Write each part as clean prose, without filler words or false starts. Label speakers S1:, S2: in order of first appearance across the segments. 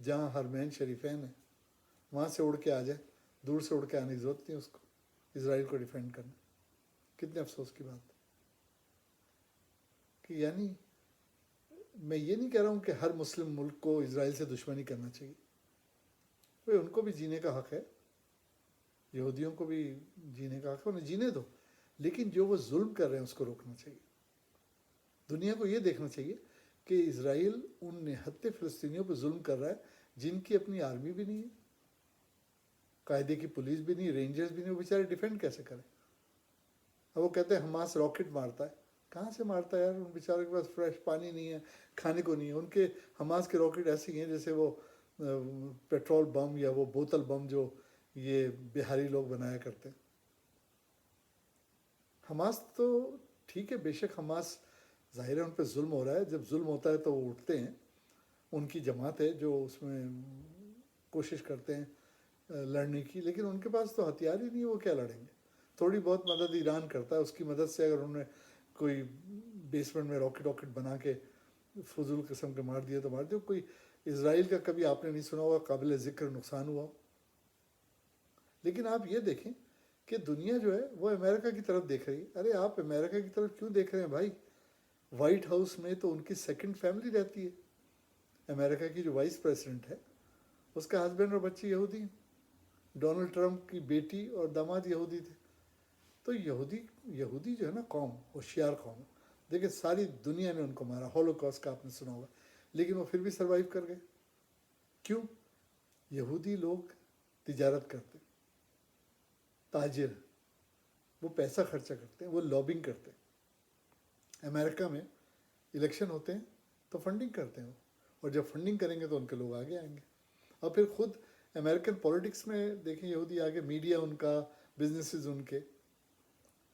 S1: جہاں حرمین شریفین ہیں وہاں سے اڑ کے آ جائے, دور سے اڑ کے آنے کی ضرورت نہیں اس کو اسرائیل کو ڈیفینڈ کرنا. کتنے افسوس کی بات ہے کہ یعنی میں یہ نہیں کہہ رہا ہوں کہ ہر مسلم ملک کو اسرائیل سے دشمنی کرنا چاہیے, بھائی ان کو بھی جینے کا حق ہے, یہودیوں کو بھی جینے کا حق ہے, انہیں جینے دو, لیکن جو وہ ظلم کر رہے ہیں اس کو روکنا چاہیے. دنیا کو یہ دیکھنا چاہیے کہ اسرائیل ان نہتے فلسطینیوں پہ ظلم کر رہا ہے جن کی اپنی آرمی بھی نہیں ہے, قاعدے کی پولیس بھی نہیں, رینجرز بھی نہیں, وہ بیچارے ڈیفینڈ کیسے کریں؟ اب وہ کہتے ہیں حماس راکٹ مارتا ہے, کہاں سے مارتا ہے یار؟ ان بیچاروں کے پاس فریش پانی نہیں ہے, کھانے کو نہیں ہے. ان کے حماس کے راکٹ ایسے ہی ہیں جیسے وہ پیٹرول بم یا وہ بوتل بم جو یہ بہاری لوگ بنایا کرتے ہیں. حماس تو ٹھیک ہے, بے شک حماس ظاہر ہے ان پہ ظلم ہو رہا ہے, جب ظلم ہوتا ہے تو وہ اٹھتے ہیں, ان کی جماعت ہے جو اس میں کوشش کرتے ہیں لڑنے کی, لیکن ان کے پاس تو ہتھیار ہی نہیں ہے, وہ کیا لڑیں گے؟ تھوڑی بہت مدد ایران کرتا ہے, اس کی مدد سے اگر انہوں نے کوئی بیسمنٹ میں راکٹ بنا کے فضول قسم کے مار دیے تو مار دیے. کوئی اسرائیل کا کبھی آپ نے نہیں سنا ہوگا قابل ذکر نقصان ہوا. لیکن آپ یہ دیکھیں کہ دنیا جو ہے وہ امریکہ کی طرف دیکھ رہی ہے. ارے آپ امریکہ کی طرف کیوں دیکھ رہے ہیں بھائی؟ وائٹ ہاؤس میں تو ان کی سیکنڈ فیملی رہتی ہے. امریکہ کی جو وائس پریزیڈنٹ ہے اس کا ہسبینڈ اور بچے یہودی ہیں. ڈونلڈ ٹرمپ کی بیٹی اور داماد یہودی تھے. تو یہودی جو ہے نا قوم, ہوشیار قوم. دیکھیں ساری دنیا نے ان کو مارا, ہولوکاسٹ کا آپ نے سنا ہوگا, لیکن وہ پھر بھی سروائیو کر گئے. کیوں؟ یہودی لوگ تجارت کرتے, تاجر, وہ پیسہ خرچہ کرتے ہیں, وہ لابنگ کرتے ہیں. امریکہ میں الیکشن ہوتے ہیں تو فنڈنگ کرتے ہیں وہ, اور جب فنڈنگ کریں گے تو ان کے لوگ آگے آئیں گے. اور پھر خود امریکن پولیٹکس میں دیکھیں یہودی آگے, میڈیا ان کا, بزنسز ان کے.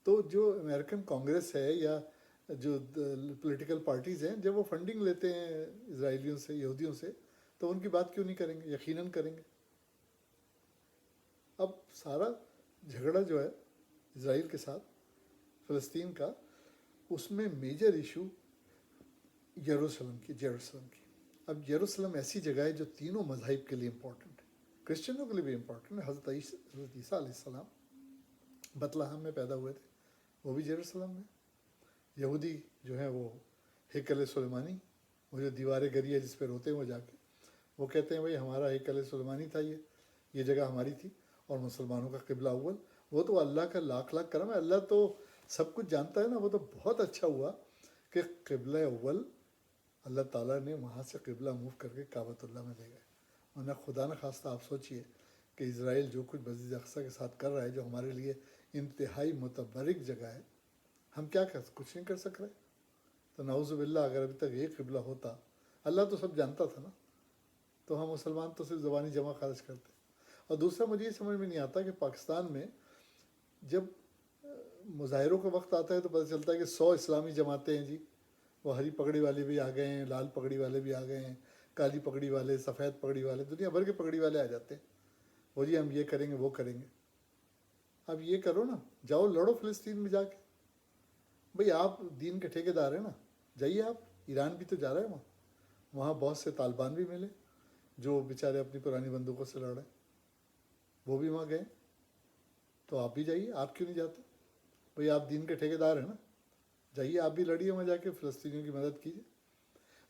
S1: تو جو امریکن کانگریس ہے یا جو پولیٹیکل پارٹیز ہیں, جب وہ فنڈنگ لیتے ہیں اسرائیلیوں سے, یہودیوں سے, تو ان کی بات کیوں نہیں کریں گے؟ یقیناً کریں گے. اب سارا جھگڑا جو ہے اسرائیل کے ساتھ فلسطین کا, اس میں میجر ایشو یروشلم کی. اب یروشلم ایسی جگہ ہے جو تینوں مذاہب کے لیے امپورٹنٹ ہے, کرسچنوں کے لیے بھی امپورٹنٹ ہے. حضرت عیسیٰ علیہ السلام بتلہم میں پیدا ہوئے تھے, وہ بھی یروشلم میں. یہودی جو ہیں وہ ہیکل سلیمانی, وہ جو دیوار گری ہے جس پہ روتے ہیں وہ جا کے, وہ کہتے ہیں بھائی ہمارا ہیکل سلیمانی تھا, یہ جگہ ہماری تھی. اور مسلمانوں کا قبلہ اول, وہ تو اللہ کا لاکھ لاکھ کرم ہے, اللہ تو سب کچھ جانتا ہے نا. وہ تو بہت اچھا ہوا کہ قبلہ اول اللہ تعالیٰ نے وہاں سے قبلہ موو کر کے کعبۃ اللہ میں لے گئے. ورنہ خدا نہ خواستہ آپ سوچئے کہ اسرائیل جو کچھ مسجد اقصیٰ کے ساتھ کر رہا ہے, جو ہمارے لیے انتہائی متبرک جگہ ہے, ہم کیا کچھ نہیں کر سک رہے؟ تو نعوذ باللہ اگر ابھی تک ایک قبلہ ہوتا, اللہ تو سب جانتا تھا نا, تو ہم مسلمان تو صرف زبانی جمع خارج کرتے. اور دوسرا مجھے یہ سمجھ میں نہیں آتا کہ پاکستان میں جب مظاہروں کا وقت آتا ہے تو پتہ چلتا ہے کہ 100 اسلامی جماعتیں ہیں جی, وہ ہری پگڑی والے بھی آ گئے ہیں, لال پگڑی والے بھی آ گئے ہیں, کالی پگڑی والے, سفید پگڑی والے, دنیا بھر کے پگڑی والے آ جاتے ہیں. وہ جی ہم یہ کریں گے, وہ کریں گے. اب یہ کرو نا, جاؤ لڑو فلسطین میں جا کے. بھئی آپ دین کے ٹھیکیدار ہیں نا, جائیے آپ. ایران بھی تو جا رہا ہے وہاں بہت سے طالبان بھی ملے جو بیچارے اپنی پرانی بندوقوں سے لڑ رہے ہیں, وہ بھی وہاں گئے. تو آپ بھی جائیے, آپ کیوں نہیں جاتے؟ بھئی آپ دین کے ٹھیکیدار ہیں نا, جائیے آپ بھی لڑیے وہاں جا کے, فلسطینیوں کی مدد کیجیے.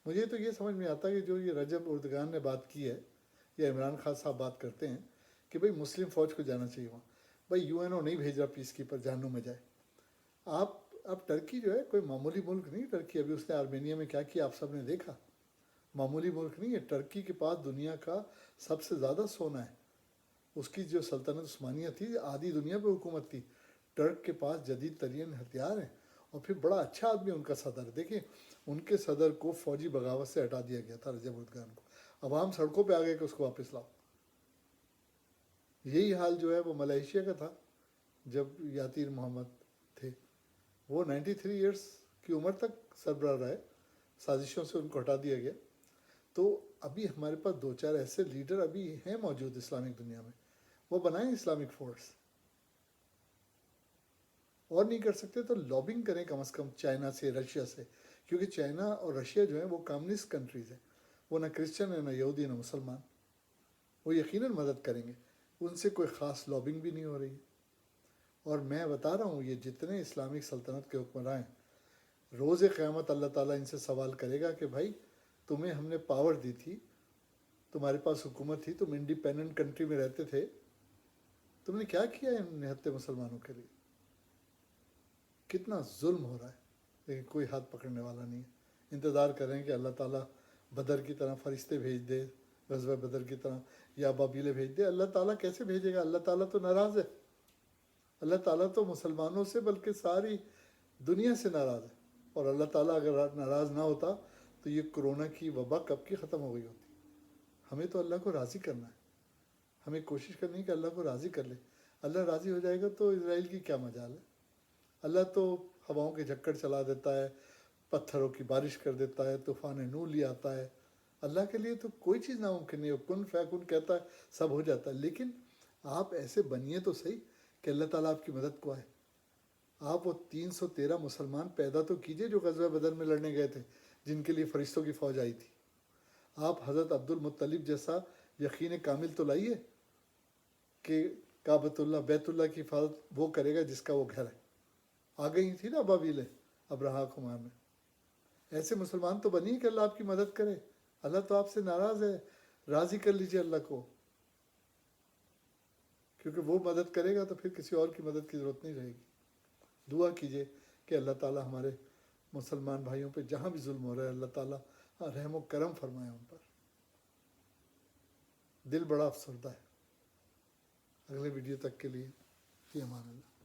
S1: مجھے تو یہ سمجھ میں آتا ہے کہ جو یہ رجب اردگان نے بات کی ہے, یا عمران خان صاحب بات کرتے ہیں کہ بھئی مسلم فوج کو جانا چاہیے وہاں. بھئی یو این او نہیں بھیج رہا پیس کیپر, جہنم میں جائے. اب ٹرکی جو ہے کوئی معمولی ملک نہیں. ٹرکی ابھی اس نے آرمینیا میں کیا کیا آپ سب نے دیکھا. معمولی ملک نہیں ہے. ٹرکی کے پاس دنیا کا سب سے زیادہ سونا ہے. اس کی جو سلطنت عثمانیہ تھی, آدھی دنیا پہ حکومت تھی. ٹرک کے پاس جدید ترین ہتھیار ہیں, اور پھر بڑا اچھا آدمی ان کا صدر. دیکھیں ان کے صدر کو فوجی بغاوت سے ہٹا دیا گیا تھا, رجب اردگان کو. عوام سڑکوں پہ آ گئے کہ اس کو واپس لاؤ. یہی حال جو ہے وہ ملائیشیا کا تھا جب یاتیر محمد تھے. وہ 93 ایئرس کی عمر تک سربراہ رہے, سازشوں سے ان کو ہٹا دیا گیا. تو ابھی ہمارے پاس 2-4 ایسے لیڈر ابھی ہیں موجود اسلامک دنیا میں, وہ بنائیں اسلامک فورس. اور نہیں کر سکتے تو لابنگ کریں کم از کم چائنا سے, رشیا سے, کیونکہ چائنا اور رشیا جو ہیں وہ کمیونسٹ کنٹریز ہیں. وہ نہ کرسچن ہے, نہ یہودی, نہ مسلمان. وہ یقیناً مدد کریں گے، ان سے کوئی خاص لابنگ بھی نہیں ہو رہی ہے۔ اور میں بتا رہا ہوں یہ جتنے اسلامک سلطنت کے حکمران ہیں، روز قیامت اللہ تعالیٰ ان سے سوال کرے گا کہ بھائی تمہیں ہم نے پاور دی تھی، تمہارے پاس حکومت تھی، تم انڈیپینڈنٹ کنٹری میں رہتے تھے، تم نے کیا کیا ہے ان نہتے مسلمانوں کے لیے؟ کتنا ظلم ہو رہا ہے، لیکن کوئی ہاتھ پکڑنے والا نہیں ہے۔ انتظار کر رہے ہیں کہ اللہ تعالیٰ بدر کی طرح فرشتے بھیج دے، غزوہ بدر کی طرح یا ابابیلیں بھیج دے۔ اللہ تعالیٰ کیسے بھیجے گا؟ اللہ تعالیٰ تو ناراض ہے۔ اللہ تعالیٰ تو مسلمانوں سے بلکہ ساری دنیا سے ناراض ہے، اور اللہ تعالیٰ اگر ناراض نہ ہوتا تو یہ کرونا کی وبا کب کی ختم ہو گئی ہوتی۔ ہمیں تو اللہ کو راضی کرنا ہے، ہمیں کوشش کرنی ہے کہ اللہ کو راضی کر لے۔ اللہ راضی ہو جائے گا تو اسرائیل کی کیا مجال ہے؟ اللہ تو ہواؤں کے جھکڑ چلا دیتا ہے، پتھروں کی بارش کر دیتا ہے، طوفان نور لے آتا ہے۔ اللہ کے لیے تو کوئی چیز ناممکن نہیں ہے، کن فیکن کہتا ہے سب ہو جاتا ہے۔ لیکن آپ ایسے بنیے تو صحیح کہ اللہ تعالیٰ آپ کی مدد کو آئے۔ آپ وہ 313 مسلمان پیدا تو کیجئے جو غزوہ بدر میں لڑنے گئے تھے، جن کے لیے فرشتوں کی فوج آئی تھی۔ آپ حضرت عبد المطلب جیسا یقین کامل تو لائیے کہ کعبۃ اللہ بیت اللہ کی حفاظت وہ کرے گا جس کا وہ گھر ہے۔ آ گئی تھی نا ابابیلیں ابرہا کمار میں۔ ایسے مسلمان تو بنیے کہ اللہ آپ کی مدد کرے۔ اللہ تو آپ سے ناراض ہے، راضی کر لیجئے اللہ کو، کیونکہ وہ مدد کرے گا تو پھر کسی اور کی مدد کی ضرورت نہیں رہے گی۔ دعا کیجئے کہ اللہ تعالیٰ ہمارے مسلمان بھائیوں پہ جہاں بھی ظلم ہو رہا ہے اللہ تعالیٰ رحم و کرم فرمائے ان پر۔ دل بڑا افسردہ ہے۔ اگلے ویڈیو تک کے لیے فی امان اللہ۔